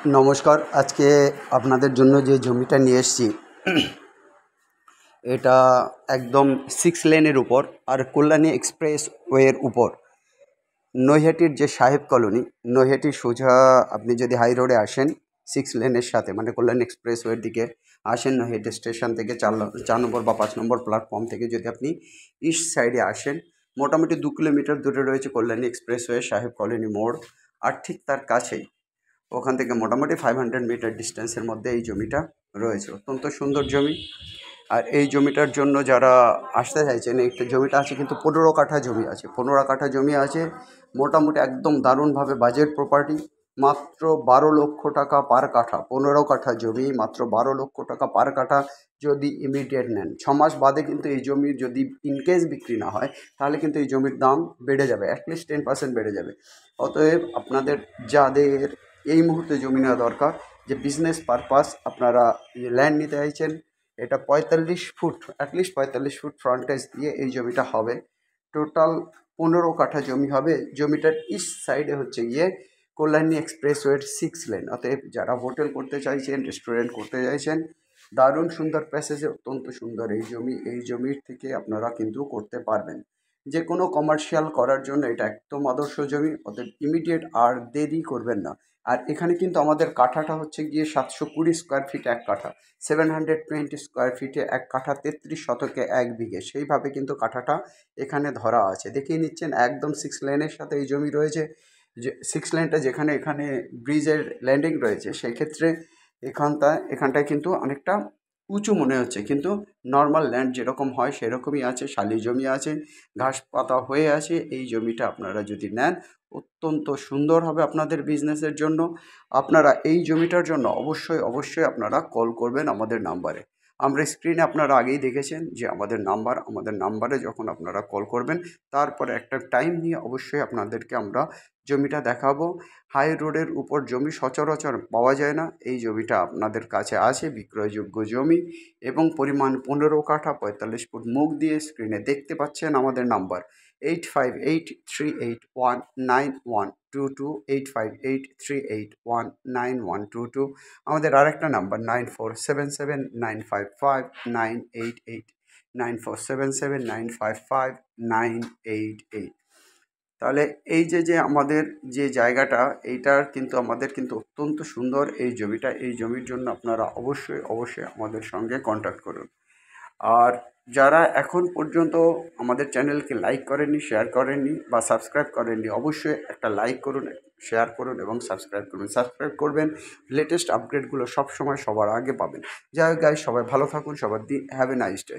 নমস্কার। আজকে আপনাদের জন্য যে জমিটা নিয়ে এসেছি এটা একদম 6 লেনের উপর আর কল্যাণী এক্সপ্রেস ওয়ের উপর। নৈহাটির যে সাহেব কলোনি, নৈহাটির সোজা আপনি যদি হাই রোডে আসেন 6 লেনের সাথে মানে কল্যাণী এক্সপ্রেস ওয়ের দিকে আসেন, নৈহাটি স্টেশন থেকে 4 নম্বর বা 5 নম্বর প্ল্যাটফর্ম থেকে যদি আপনি ইস্ট সাইডে আসেন, মোটামুটি 2 কিলোমিটার দূরে রয়েছে কল্যাণী এক্সপ্রেস ওয়ে সাহেব কলোনি মোড়। আর ঠিক তার কাছেই ওখান থেকে মোটামুটি 500 মিটার ডিস্টেন্সের মধ্যে এই জমিটা রয়েছে। অত্যন্ত সুন্দর জমি। আর এই জমিটার জন্য যারা আসতে চাইছেন, এই জমিটা আছে কিন্তু 15 কাঠা জমি আছে, 15 কাঠা জমি আছে। মোটামুটি একদম দারুণভাবে বাজেট প্রপার্টি। মাত্র 12 লক্ষ টাকা পার কাঠা। 15 কাঠা জমি মাত্র 12 লক্ষ টাকা পার কাঠা। যদি ইমিডিয়েট নেন 6 মাস বাদে কিন্তু এই জমির যদি ইনকেস বিক্রি না হয় তাহলে কিন্তু এই জমির দাম বেড়ে যাবে, অ্যাটলিস্ট 10% বেড়ে যাবে। অতএব আপনাদের যাদের এই মুহূর্তে জমি নেওয়া দরকার, যে বিজনেস পারপাস আপনারা ল্যান্ড নিতে চাইছেন, এটা 45 ফুট, অ্যাটলিস্ট 45 ফুট ফ্রন্টেজ দিয়ে এই জমিটা হবে। টোটাল 15 কাঠা জমি হবে। জমিটার ইস্ট সাইডে হচ্ছে গিয়ে কল্যাণী এক্সপ্রেসওয়ের 6 লেন। অতএব যারা হোটেল করতে চাইছেন, রেস্টুরেন্ট করতে চাইছেন, দারুণ সুন্দর প্যাসেজে অত্যন্ত সুন্দর এই জমি। এই জমির থেকে আপনারা কিন্তু করতে পারবেন। যে কোনো কমার্শিয়াল করার জন্য এটা একদম আদর্শ জমি। অতএব ইমিডিয়েট আর দেরি করবেন না। আর এখানে কিন্তু আমাদের কাঠাটা হচ্ছে গিয়ে 720 স্কোয়ার ফিট এক কাঠা, 720 স্কোয়ার ফিটে এক কাঠা, 33 শতকে 1 বিঘে, সেইভাবে কিন্তু কাঠাটা এখানে ধরা আছে। দেখিয়ে নিচ্ছেন একদম 6 লেনের সাথে এই জমি রয়েছে। যে 6 লেনটা যেখানে এখানে ব্রিজের ল্যান্ডিং রয়েছে, সেক্ষেত্রে এখানটায় কিন্তু অনেকটা উঁচু মনে হচ্ছে, কিন্তু নর্মাল ল্যান্ড যেরকম হয় সেরকমই আছে। শালি জমি আছে, ঘাস পাতা হয়ে আছে। এই জমিটা আপনারা যদি নেন অত্যন্ত সুন্দর হবে আপনাদের বিজনেসের জন্য। আপনারা এই জমিটার জন্য অবশ্যই অবশ্যই আপনারা কল করবেন আমাদের নাম্বারে। আমরা স্ক্রিনে আপনারা আগেই দেখেছেন যে আমাদের নাম্বারে যখন আপনারা কল করবেন, তারপরে একটা টাইম নিয়ে অবশ্যই আপনাদেরকে আমরা জমিটা দেখাবো। হাই রোডের উপর জমি সচরাচর পাওয়া যায় না। এই জমিটা আপনাদের কাছে আছে, বিক্রয়যোগ্য জমি, এবং পরিমাণ 15 কাঠা, 45 ফুট মুখ দিয়ে স্ক্রিনে দেখতে পাচ্ছেন। আমাদের নাম্বার 8583819122, 8583819122। আমাদের আরেকটা নাম্বার 9477955988, 9477955988। তাহলে এই যে আমাদের যে জায়গাটা, এইটার কিন্তু আমাদের কিন্তু অত্যন্ত সুন্দর এই জমিটা। এই জমির জন্য আপনারা অবশ্যই অবশ্যই আমাদের সঙ্গে কন্ট্যাক্ট করুন। আর যারা এখন পর্যন্ত আমাদের চ্যানেলকে লাইক করেননি, শেয়ার করেননি বা সাবস্ক্রাইব করেননি, অবশ্যই একটা লাইক করুন, শেয়ার করুন এবং সাবস্ক্রাইব করুন। সাবস্ক্রাইব করবেন, লেটেস্ট আপডেটগুলো সব সময় সবার আগে পাবেন। যাই হোক গাইস, সবাই ভালো থাকুন, সবার দিন হ্যাভ এ নাইস ডে।